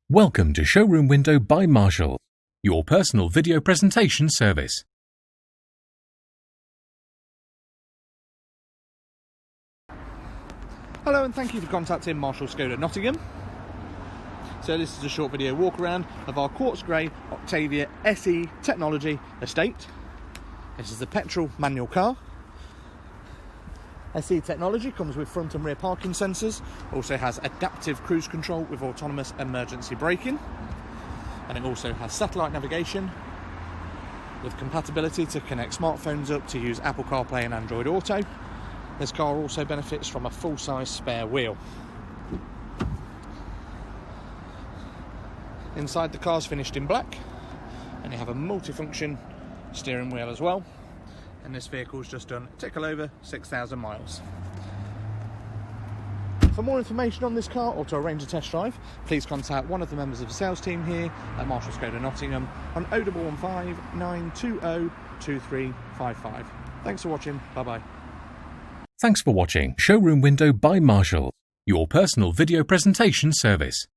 Welcome to Showroom Window by Marshall, your personal video presentation service. Hello and thank you for contacting Marshall Skoda Nottingham. So this is a short video walk around of our Quartz Grey Octavia SE Technology estate. This is the petrol manual car. SE Technology comes with front and rear parking sensors, also has adaptive cruise control with autonomous emergency braking, and it also has satellite navigation with compatibility to connect smartphones up to use Apple CarPlay and Android Auto. This car also benefits from a full-size spare wheel. Inside, the car's finished in black, and you have a multifunction steering wheel as well. And this vehicle's just done a tickle over 6,000 miles. For more information on this car or to arrange a test drive, please contact one of the members of the sales team here at Marshall Skoda Nottingham on 0115 920 2355. Thanks for watching. Bye bye. Thanks for watching Showroom Window by Marshall, your personal video presentation service.